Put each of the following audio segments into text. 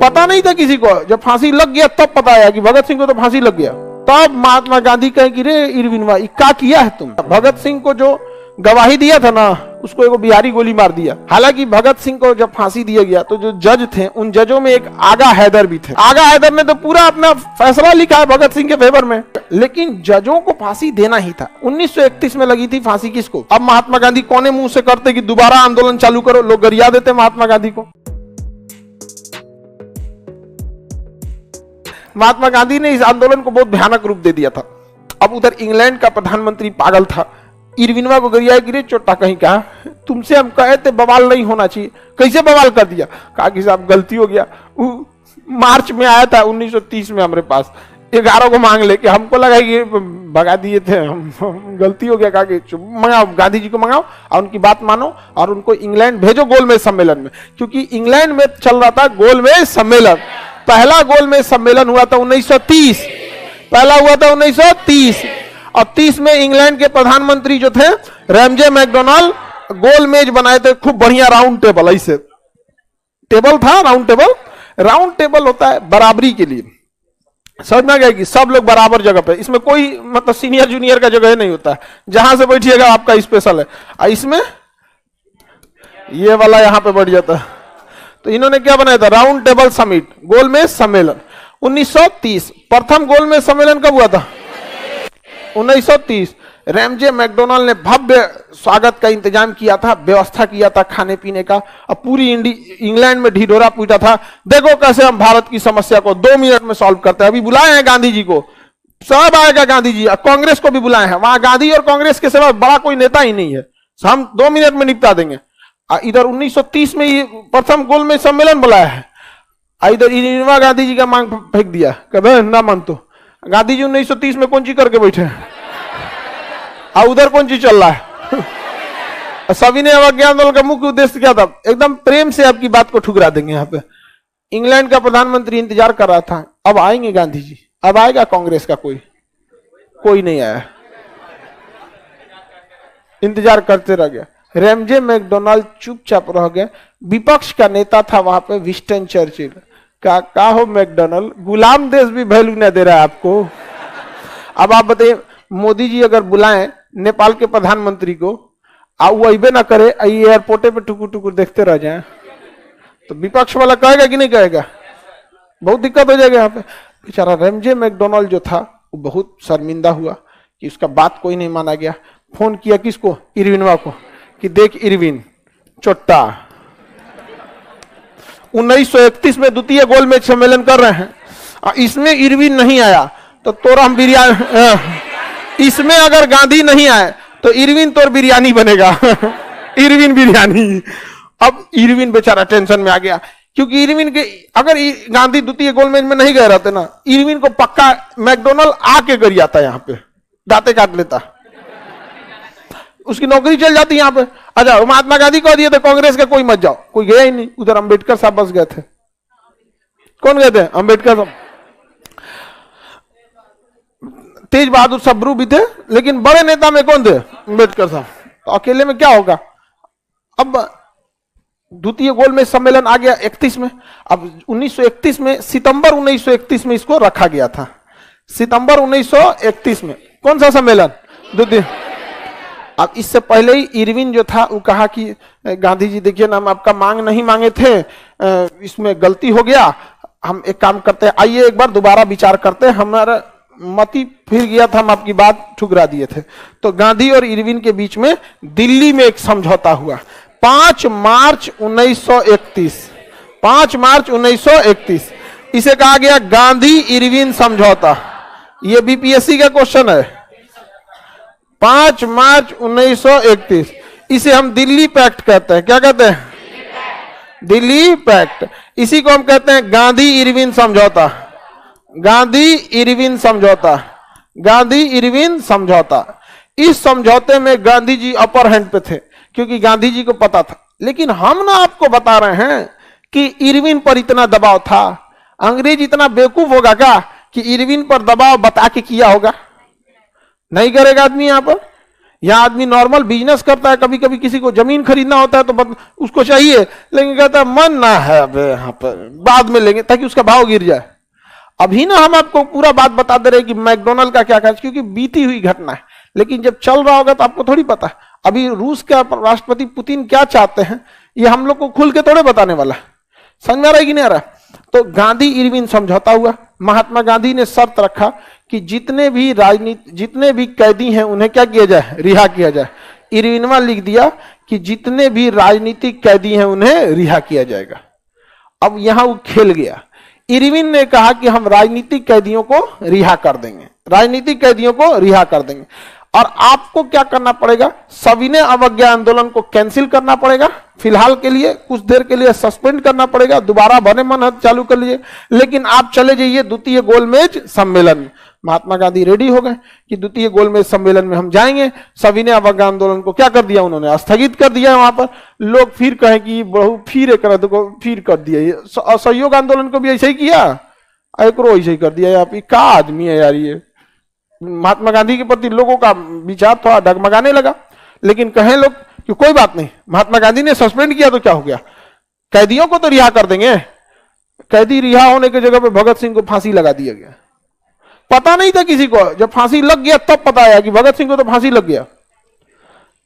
पता नहीं था किसी को, जब फांसी लग गया तब पता आया कि भगत सिंह को तो फांसी लग गया। तब महात्मा गांधी कहे कि रे इरविनवा क्या किया है तुम। भगत सिंह को जो गवाही दिया था ना, उसको एक बिहारी गोली मार दिया। हालांकि भगत सिंह को जब फांसी दिया गया तो जो जज थे उन जजों में एक आगा हैदर भी थे। आगा हैदर ने तो पूरा अपना फैसला लिखा है भगत सिंह के फेवर में, लेकिन जजों को फांसी देना ही था। 1931 में लगी थी फांसी किसको। अब महात्मा गांधी कोने मुंह से करते कि दोबारा आंदोलन चालू करो, लोग गरिया देते महात्मा गांधी को। महात्मा गांधी ने इस आंदोलन को बहुत भयानक रूप दे दिया था। अब उधर इंग्लैंड का प्रधानमंत्री पागल था, इरविनवा को गरिया गिरे चोटा कहीं कहा, तुमसे हम कहे थे बवाल नहीं होना चाहिए, कैसे बवाल कर दिया। कहा कि साहब गलती हो गया, मार्च में आया था 1930 में हमारे पास 11 को मांग लेके, हमको लगा कि भगा दिए थे हम, गलती हो गया। कहा कि मंगाओ गांधी जी को मंगाओ और उनकी बात मानो और उनको इंग्लैंड भेजो गोलमेज सम्मेलन में, क्योंकि इंग्लैंड में चल रहा था गोलमेज सम्मेलन। पहला गोलमेज सम्मेलन हुआ था 1930, पहला हुआ था 1930 और 30 में इंग्लैंड के प्रधानमंत्री जो थे रैमजे मैकडोनाल्ड गोलमेज बनाए थे, खूब बढ़िया राउंड टेबल, ऐसे टेबल था राउंड टेबल। राउंड टेबल होता है बराबरी के लिए, समझ में आ गया कि सब लोग बराबर जगह पे, इसमें कोई मतलब सीनियर जूनियर का जगह नहीं होता है, जहां से बैठिएगा आपका स्पेशल है। इसमें ये वाला यहां पे बैठ जाता है। तो इन्होंने क्या बनाया था, राउंड टेबल समिट, गोलमेज सम्मेलन। 1930 प्रथम गोलमेज सम्मेलन कब हुआ था, 1930। रैमजे मैकडोनाल्ड ने भव्य स्वागत का इंतजाम किया था, व्यवस्था किया था खाने पीने का, और पूरी इंग्लैंड में ढिढोरा पीटा था, देखो कैसे हम भारत की समस्या को 2 मिनट में सॉल्व करते हैं। अभी बुलाए हैं गांधी जी को, सब आएगा गांधी जी, कांग्रेस को भी बुलाए हैं, वहां गांधी और कांग्रेस के सिवा बड़ा कोई नेता ही नहीं है, हम 2 मिनट में निपटा देंगे। इधर 1930 में ये प्रथम गोलमेज सम्मेलन बुलाया है, इधर इंदिरा गांधी जी का मांग फेंक दिया, कभी ना मान तो गांधी जी 1930 में कौन चीज करके बैठे हैं, और उधर कौन चीज चल रहा है। सभी ने अवज्ञा आंदोलन का मुख्य उद्देश्य क्या था, एकदम प्रेम से आपकी बात को ठुकरा देंगे। यहाँ पे इंग्लैंड का प्रधानमंत्री इंतजार कर रहा था, अब आएंगे गांधी जी, अब आएगा कांग्रेस का कोई नहीं आया, इंतजार करते रह गया। रैमजे मैकडोनाल्ड चुपचाप रह गए। विपक्ष का नेता था वहां पे विंस्टन चर्चिल, का हो मैकडोनाल्ड, गुलाम देश भी वैल्यू न दे रहा है आपको। अब आप बताइए, मोदी जी अगर बुलाएं नेपाल के प्रधानमंत्री को, वो अबे ना करे, एयरपोर्टे पे टुकुर टुकुर देखते रह जाए, तो विपक्ष वाला कहेगा कि नहीं कहेगा, बहुत दिक्कत हो जाएगा यहाँ पे। बेचारा रैमजे मैकडोनाल्ड जो था वो बहुत शर्मिंदा हुआ कि उसका बात कोई नहीं माना गया। फोन किया किसको, इरविनवा को, कि देख इरविन चोट्टा, 1931 में द्वितीय गोलमेज सम्मेलन कर रहे हैं, इसमें इरविन नहीं आया तो तोरा हम बिरयानी, इसमें अगर गांधी नहीं आए तो इरविन तोर बिरयानी बनेगा इरविन बिरयानी। अब इरविन बेचारा टेंशन में आ गया, क्योंकि इरविन के अगर गांधी द्वितीय गोलमेज में नहीं गए रहते ना, इरविन को पक्का मैकडोनाल्ड आके गरियाता, यहाँ पे दांते काट लेता, उसकी नौकरी चल जाती यहाँ पे। अच्छा, महात्मा गांधी को दिए थे कांग्रेस का कोई मत जाओ, कोई गया ही नहीं, उधर अंबेडकर साहब बस गए थे। कौन गए थे, अंबेडकर साहब, तेज बहादुर सब्रू भी थे, लेकिन बड़े नेता में कौन थे, अंबेडकर साहब, तो अकेले में क्या होगा। अब द्वितीय गोलमेज सम्मेलन आ गया 31 में। अब 1931 में, सितंबर 1931 में इसको रखा गया था, सितंबर 1931 में। कौन सा सम्मेलन, द्वितीय। अब इससे पहले ही इरविन जो था वो कहा कि गांधी जी देखिए ना, हम आपका मांग नहीं मांगे थे, इसमें गलती हो गया, हम एक काम करते हैं, आइए एक बार दोबारा विचार करते हैं, हमारा मती फिर गया था, हम आपकी बात ठुकरा दिए थे। तो गांधी और इरविन के बीच में दिल्ली में एक समझौता हुआ 5 मार्च 1931, 5 मार्च 1931। इसे कहा गया गांधी इरविन समझौता। यह बीपीएससी का क्वेश्चन है, 5 मार्च 1931। इसे हम दिल्ली पैक्ट कहते हैं, क्या कहते हैं, दिल्ली पैक्ट। इसी को हम कहते हैं गांधी इरविन समझौता, गांधी इरविन समझौता, गांधी इरविन समझौता। इस समझौते में गांधी जी अपर हैंड पे थे, क्योंकि गांधी जी को पता था। लेकिन हम ना आपको बता रहे हैं कि इरविन पर इतना दबाव था। अंग्रेज इतना बेवकूफ होगा क्या कि इरविन पर दबाव बता के किया होगा, नहीं करेगा आदमी। यहां पर यहाँ आदमी नॉर्मल बिजनेस करता है, कभी कभी किसी को जमीन खरीदना होता है तो उसको चाहिए, लेकिन कहता है मन ना है अब यहाँ पर, बाद में लेंगे, ताकि उसका भाव गिर जाए। अभी ना हम आपको पूरा बात बता दे रहे कि मैकडोनल्ड का क्या क्या, क्योंकि बीती हुई घटना है, लेकिन जब चल रहा होगा तो आपको थोड़ी पता है। अभी रूस का राष्ट्रपति पुतिन क्या चाहते हैं ये हम लोग को खुल के थोड़े बताने वाला है। समझ में आ रहा है कि नहीं आ रहा? तो गांधी इरविन समझौता हुआ। महात्मा गांधी ने शर्त रखा कि जितने भी कैदी हैं उन्हें क्या किया जाए, रिहा किया जाए। इरविनवा लिख दिया कि जितने भी राजनीतिक कैदी हैं उन्हें रिहा किया जाएगा। अब यहां वो खेल गया। इरविन ने कहा कि हम राजनीतिक कैदियों को रिहा कर देंगे, राजनीतिक कैदियों को रिहा कर देंगे, और आपको क्या करना पड़ेगा, सविनय अवज्ञा आंदोलन को कैंसिल करना पड़ेगा, फिलहाल के लिए कुछ देर के लिए सस्पेंड करना पड़ेगा, दोबारा बने मन चालू कर लीजिए, लेकिन आप चले जाइए द्वितीय गोलमेज सम्मेलन में। महात्मा गांधी रेडी हो गए कि द्वितीय गोलमेज सम्मेलन में हम जाएंगे। सविनय अवज्ञा आंदोलन को क्या कर दिया उन्होंने, स्थगित कर दिया। वहां पर लोग फिर कहें कि बहु फिर एक रद्द को फिर कर दिया। असहयोग आंदोलन को भी ऐसे ही किया, एक ऐसे ही कर दिया। आप क्या आदमी है यार ये। महात्मा गांधी के प्रति लोगों का विचार थोड़ा डगमगाने लगा, लेकिन कहें लोग कि कोई बात नहीं, महात्मा गांधी ने सस्पेंड किया तो क्या हो गया, कैदियों को तो रिहा कर देंगे। कैदी रिहा होने की जगह पे भगत सिंह को फांसी लगा दिया गया। पता नहीं था किसी को, जब फांसी लग गया तब पता आया कि भगत सिंह को तो फांसी लग गया।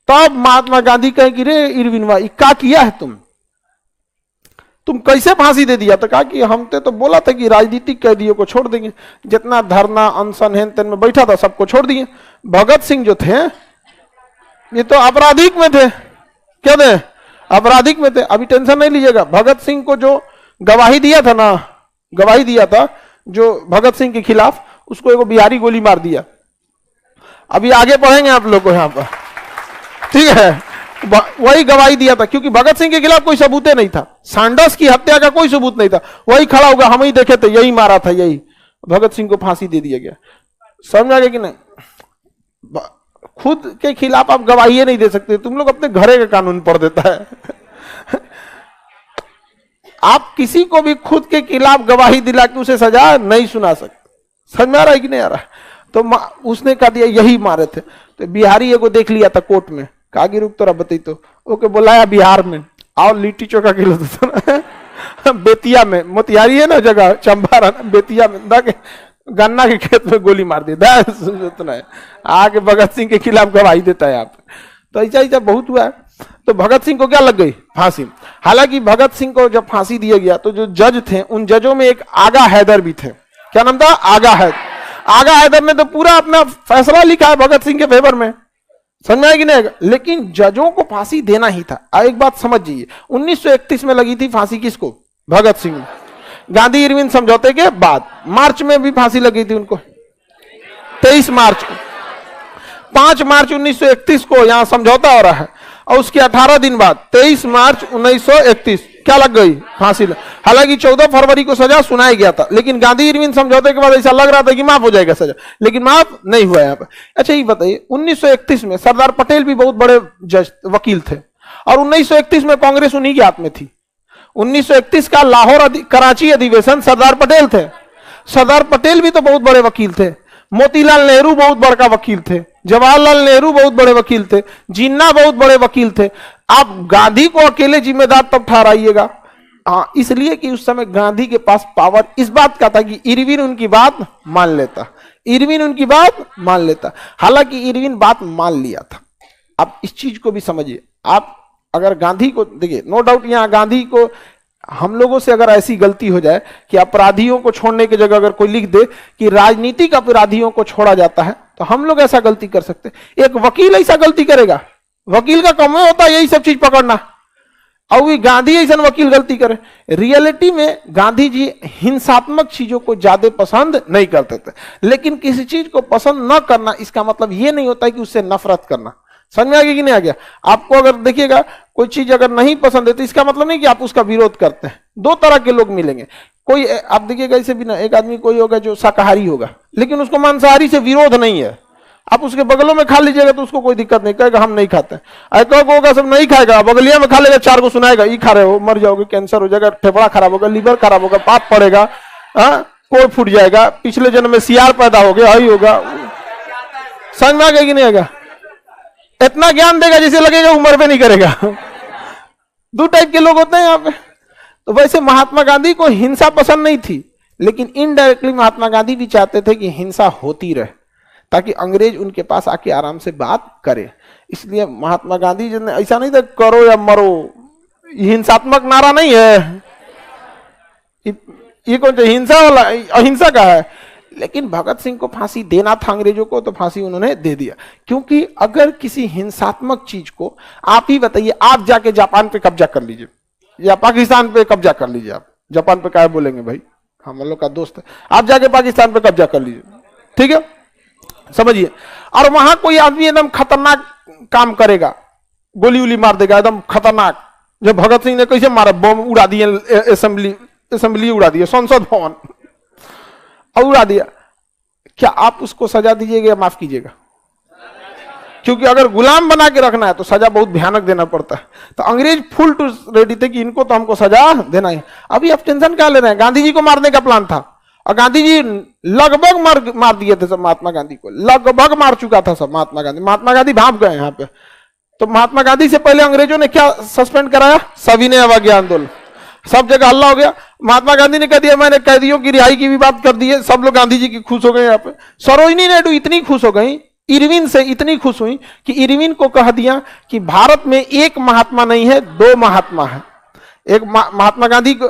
तब महात्मा गांधी कहे कि रे इरविनवा क्या किया है तुम कैसे फांसी दे दिया? तो कहा कि हमने तो बोला था कि राजनीतिक कैदियों को छोड़ देंगे, जितना धरना अनशन हेन तेन में बैठा था सबको छोड़ दिए। भगत सिंह जो थे ये तो आपराधिक में थे, क्या थे, आपराधिक में थे। अभी टेंशन नहीं लीजिएगा, भगत सिंह को जो गवाही दिया था ना, गवाही दिया था जो भगत सिंह के खिलाफ, उसको एगो बिहारी गोली मार दिया। अभी आगे पढ़ेंगे आप लोग को यहाँ पर, ठीक है। वही गवाही दिया था, क्योंकि भगत सिंह के खिलाफ कोई सबूत नहीं था, सैंडर्स की हत्या का कोई सबूत नहीं था। वही खड़ा होगा, हम ही देखे थे, यही मारा था, यही। भगत सिंह को फांसी दे दिया गया। समझ आ गया कि नहीं? खुद के खिलाफ आप गवाही नहीं दे सकते, तुम लोग अपने घरे का कानून पढ़ देता है। आप किसी को भी खुद के खिलाफ गवाही दिला के उसे सजा नहीं सुना सकते। समझ में आ रहा है कि नहीं आ रहा है? तो उसने कहा दिया यही मारे थे। तो बिहारी एगो देख लिया था कोर्ट में, कागी रुक तोरा बतई तो ओके बुलाया बिहार में, आओ लिट्टी चोखा खिला दो। बेतिया में, मोतिहारी है ना जगह, चंपारण, बेतिया में गन्ना के खेत में गोली मार दी। सुना है आके भगत सिंह के खिलाफ गवाही देता है आप। तो ऐसा ऐसा बहुत हुआ है। तो भगत सिंह को क्या लग गई, फांसी। हालांकि भगत सिंह को जब फांसी दिया गया तो जो जज थे उन जजों में एक आगा हैदर भी थे। क्या नाम था? आगा हैदर। आगा हैदर ने तो पूरा अपना फैसला लिखा है भगत सिंह के फेवर में। समझ में आएगी नहीं? लेकिन जजों को फांसी देना ही था। एक बात समझिए, 1931 में लगी थी फांसी किसको? भगत सिंह। गांधी इरविन समझौते के बाद मार्च में भी फांसी लगी थी उनको, 23 मार्च को। 5 मार्च 1931 को यहां समझौता हो रहा है, और उसके 18 दिन बाद 23 मार्च 1931 क्या लग गई? फांसी। हालांकि 14 फरवरी को सजा सुनाया गया था, लेकिन गांधी इरविन समझौते के बाद ऐसा लग रहा था कि माफ हो जाएगा सजा, लेकिन माफ नहीं हुआ यहाँ पर। अच्छा ये बताइए, 1931 में सरदार पटेल भी बहुत बड़े जज वकील थे, और 1931 में कांग्रेस उन्हीं के हाथ में थी। 1931 का लाहौर कराची अधिवेशन सरदार पटेल थे। सरदार पटेल भी तो बहुत बड़े वकील थे। मोतीलाल नेहरू बहुत बड़का वकील थे, जवाहरलाल नेहरू बहुत बड़े वकील थे, जिन्ना बहुत बड़े वकील थे। आप गांधी को अकेले जिम्मेदार तब ठहराइएगा। हाँ, इसलिए कि उस समय गांधी के पास पावर इस बात का था कि इरविन उनकी बात मान लेता, इरविन उनकी बात मान लेता। हालांकि इरविन बात मान लिया था। आप इस चीज को भी समझिए। आप अगर गांधी को देखिए, नो डाउट यहां गांधी को, हम लोगों से अगर ऐसी गलती हो जाए कि अपराधियों को छोड़ने की जगह अगर कोई लिख दे कि राजनीतिक अपराधियों को छोड़ा जाता है, तो हम लोग ऐसा गलती कर सकते। एक वकील ऐसा गलती करेगा? वकील का काम होता है यही सब चीज पकड़ना, और भी गांधी ऐसा वकील गलती करे। रियलिटी में गांधी जी हिंसात्मक चीजों को ज्यादा पसंद नहीं करते थे, लेकिन किसी चीज को पसंद न करना इसका मतलब यह नहीं होता है कि उससे नफरत करना। समझ में आ गया कि नहीं आ गया? आपको अगर देखिएगा कोई चीज अगर नहीं पसंद है तो इसका मतलब नहीं कि आप उसका विरोध करते हैं। दो तरह के लोग मिलेंगे। कोई आप देखिएगा ऐसे भी ना, एक आदमी कोई होगा जो शाकाहारी होगा, लेकिन उसको मांसाहारी से विरोध नहीं है। आप उसके बगलों में खा लीजिएगा तो उसको कोई दिक्कत नहीं, कहेगा हम नहीं खाते। ऐसा होगा सब नहीं खाएगा, बगलिया में खा लेगा, 4 को सुनाएगा ये खा रहे हो, मर जाओगे, कैंसर हो जाएगा, फेफड़ा खराब होगा, लीवर खराब होगा, पाप पड़ेगा, कोई फूट जाएगा, पिछले जन्म में सियार पैदा हो गया, यही होगा। समझ में आ गया कि नहीं आएगा? इतना ज्ञान देगा जिसे लगेगा उम्र पे नहीं करेगा। दो टाइप के लोग होते हैं यहाँ पे। तो वैसे महात्मा गांधी को हिंसा पसंद नहीं थी, लेकिन इनडायरेक्टली महात्मा गांधी भी चाहते थे कि हिंसा होती रहे ताकि अंग्रेज उनके पास आके आराम से बात करे। इसलिए महात्मा गांधी जी ने ऐसा नहीं था करो या मरो, हिंसात्मक नारा नहीं है ये, कौन सा हिंसा वाला, अहिंसा का है। लेकिन भगत सिंह को फांसी देना था अंग्रेजों को, तो फांसी उन्होंने दे दिया। क्योंकि अगर किसी हिंसात्मक चीज को, आप ही बताइए, आप जाके जापान पे कब्जा कर लीजिए या पाकिस्तान पे कब्जा कर लीजिए, आप जापान पे क्या बोलेंगे भाई, हम लोग का दोस्त है, आप जाके पाकिस्तान पे कब्जा कर लीजिए, ठीक है, समझिए, और वहां कोई आदमी एकदम खतरनाक काम करेगा, गोली उली मार देगा एकदम खतरनाक, जब भगत सिंह ने कैसे मारा, बम उड़ा दिए, असेंबली उड़ा दिया, संसद भवन और उड़ा दिया, क्या आप उसको सजा दीजिएगा या माफ कीजिएगा? क्योंकि अगर गुलाम बना के रखना है तो सजा बहुत भयानक देना पड़ता है। तो अंग्रेज फुल टू रेडी थे कि इनको तो हमको सजा देना ही। अभी आप टेंशन क्या ले रहे हैं? गांधी जी को मारने का प्लान था और गांधी जी लगभग मार दिए थे सब, महात्मा गांधी को लगभग मार चुका था सब महात्मा गांधी। महात्मा गांधी भाग गए यहाँ पे। तो महात्मा गांधी से पहले अंग्रेजों ने क्या सस्पेंड कराया? सविनय अवज्ञा आंदोलन, सब जगह हल्ला हो गया। महात्मा गांधी ने कह दिया मैंने कैदियों की रिहाई की भी बात कर दी है, सब लोग गांधी जी की खुश हो गए। यहाँ पे सरोजिनी नायडू इतनी खुश हो गई, इरविन से इतनी खुश हुई कि इरविन को कह दिया कि भारत में एक महात्मा नहीं है, दो महात्मा है। एक महात्मा गांधी को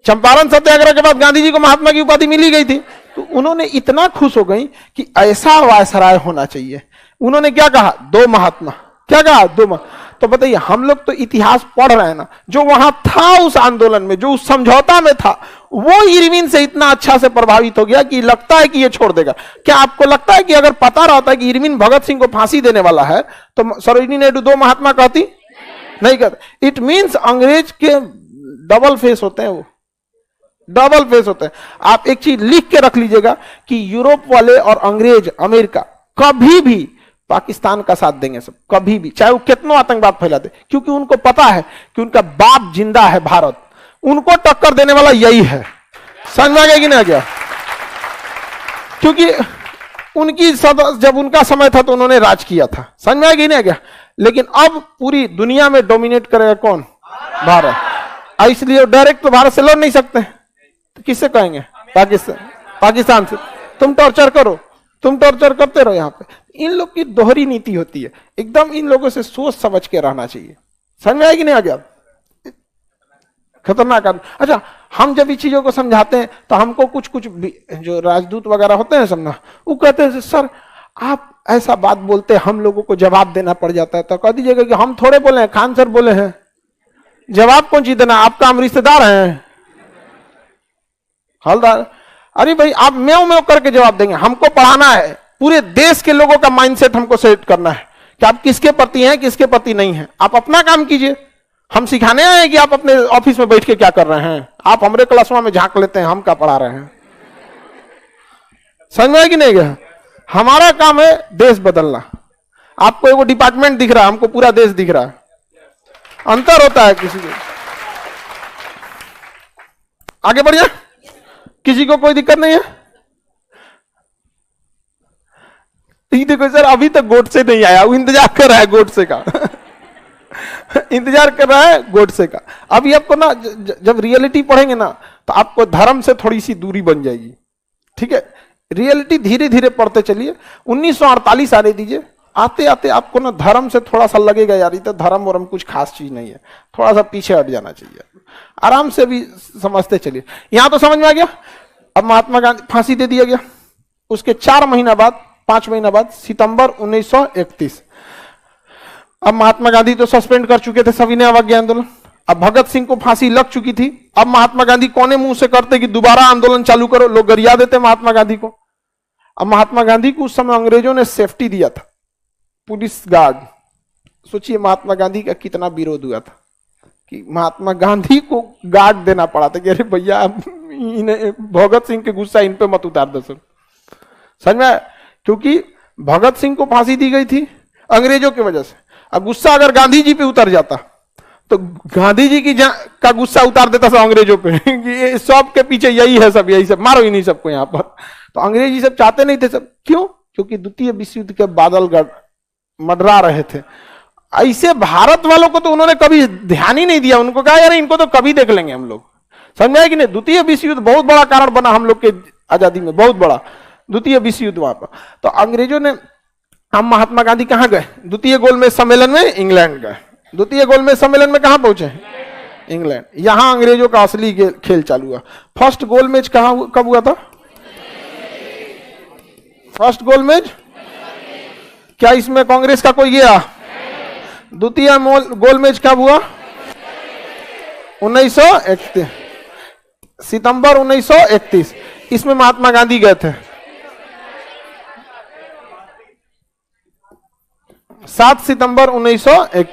चंपारण सत्याग्रह के बाद गांधी जी को महात्मा की उपाधि मिली गई थी, तो उन्होंने इतना खुश हो गई कि ऐसा वायसराय होना चाहिए। उन्होंने क्या कहा? दो महात्मा। क्या कहा? दो महात्मा। तो बताइए, हम लोग तो इतिहास पढ़ रहे हैं ना, जो वहां था उस आंदोलन में, जो उस समझौता में था, वो इरविन से इतना अच्छा से प्रभावित हो गया कि लगता है कि ये छोड़ देगा। क्या आपको लगता है कि अगर पता रहता है कि इरविन भगत सिंह को फांसी देने वाला है तो सरोजिनी नायडू दो महात्मा कहती? नहीं कहते। इट मींस अंग्रेज के डबल फेस होते हैं, वो डबल फेस होते हैं। आप एक चीज लिख के रख लीजिएगा कि यूरोप वाले और अंग्रेज, अमेरिका कभी भी पाकिस्तान का साथ देंगे सब, कभी भी, चाहे वो कितना आतंकवाद फैला दे, क्योंकि उनको पता है कि उनका बाप जिंदा है भारत, उनको टक्कर देने वाला यही है। समझ में आ गया कि नहीं आ गया? क्योंकि उनकी जब उनका समय था तो उन्होंने राज किया था। समझ में आ गया कि नहीं आ गया? लेकिन अब पूरी दुनिया में डोमिनेट करेगा कौन? भारत। इसलिए डायरेक्ट तो भारत से लड़ नहीं सकते, तो किससे कहेंगे? पाकिस्तान से। तुम टॉर्चर करो, तुम टॉर्चर करते रहो। यहाँ पे इन लोग की दोहरी नीति होती है, एकदम इन लोगों से सोच समझ के रहना चाहिए। समझ में आएगी नहीं? आ गया? खतरनाक आदमी। अच्छा, हम जब इस चीजों को समझाते हैं तो हमको कुछ कुछ जो राजदूत वगैरह होते हैं समझना, वो कहते हैं सर आप ऐसा बात बोलते हैं, हम लोगों को जवाब देना पड़ जाता है। तो कह दीजिएगा कि हम थोड़े बोले हैं, खान सर बोले हैं, जवाब कौन चीज देना? आपका हम रिश्तेदार हैं, हलदार। अरे भाई, आप म्याऊं म्याऊं करके जवाब देंगे? हमको पढ़ाना है, पूरे देश के लोगों का माइंडसेट हमको सेट करना है कि आप किसके प्रति हैं, किसके प्रति नहीं हैं। आप अपना काम कीजिए, हम सिखाने आए हैं कि आप अपने ऑफिस में बैठ के क्या कर रहे हैं। आप हमारे क्लासरूम में झांक लेते हैं, हम क्या पढ़ा रहे हैं। समझ में आया कि नहीं गया? हमारा काम है देश बदलना। आपको एगो डिपार्टमेंट दिख रहा है, हमको पूरा देश दिख रहा है, अंतर होता है। किसी को आगे बढ़िए, किसी को कोई दिक्कत नहीं है? देखो सर, अभी तक गोडसे नहीं आया, वो इंतजार कर रहा है गोडसे का इंतजार कर रहा है गोडसे का। अभी आपको ना जब रियलिटी पढ़ेंगे ना, तो आपको धर्म से थोड़ी सी दूरी बन जाएगी, ठीक है? रियलिटी धीरे धीरे पढ़ते चलिए। 1948 आने दीजिए, आते आते आपको ना धर्म से थोड़ा सा लगेगा यार, ये तो धर्म वरम कुछ खास चीज नहीं है, थोड़ा सा पीछे हट जाना चाहिए। आराम से भी समझते चलिए। यहां तो समझ में आ गया। अब महात्मा गांधी फांसी दे दिया गया। उसके 4 महीना बाद, 5 महीना बाद, सितंबर 1931, अब महात्मा गांधी तो सस्पेंड कर चुके थे सविनय अवज्ञा आंदोलन। अब भगत सिंह को फांसी लग चुकी थी। अब महात्मा गांधी कोने मुंह से करते कि दोबारा आंदोलन चालू करो, लोग गरिया देते महात्मा गांधी को। अब महात्मा गांधी को उस समय अंग्रेजों ने सेफ्टी दिया था, पुलिस गार्ड। सोचिए महात्मा गांधी का कितना विरोध हुआ था कि महात्मा गांधी को गार्ड देना पड़ा था कि अरे भैया भगत सिंह के गुस्सा इन पे मत उतार दो सर। समझ में? क्योंकि भगत सिंह को फांसी दी गई थी अंग्रेजों की वजह से। अब गुस्सा अगर गांधी जी पे उतर जाता तो गांधी जी की का गुस्सा उतार देता सब अंग्रेजों पे कि सब के पीछे यही है, सब यही सब, मारो ही नहीं सबको यहाँ पर। तो अंग्रेजी सब चाहते नहीं थे सब। क्यों? क्योंकि द्वितीय विश्व युद्ध के बादल मंडरा रहे थे। ऐसे भारत वालों को तो उन्होंने कभी ध्यान ही नहीं दिया, उनको कहा यार इनको तो कभी देख लेंगे हम लोग, समझाए कि नहीं। द्वितीय विश्व युद्ध बहुत बड़ा कारण बना हम लोग के आजादी में, बहुत बड़ा द्वितीय विश्व युद्ध वहां पर। तो अंग्रेजों ने, हम महात्मा गांधी कहां गए? द्वितीय गोलमेज सम्मेलन में इंग्लैंड गए। द्वितीय गोलमेज सम्मेलन में कहां पहुंचे? इंग्लैंड। यहां अंग्रेजों का असली खेल चालू हुआ। फर्स्ट गोलमेज कब हुआ था? फर्स्ट गोलमेज, क्या इसमें कांग्रेस का कोई गया? द्वितीय गोलमेज कब हुआ? 1931, सितंबर 1931। इसमें महात्मा गांधी गए थे। 7 सितंबर 1931।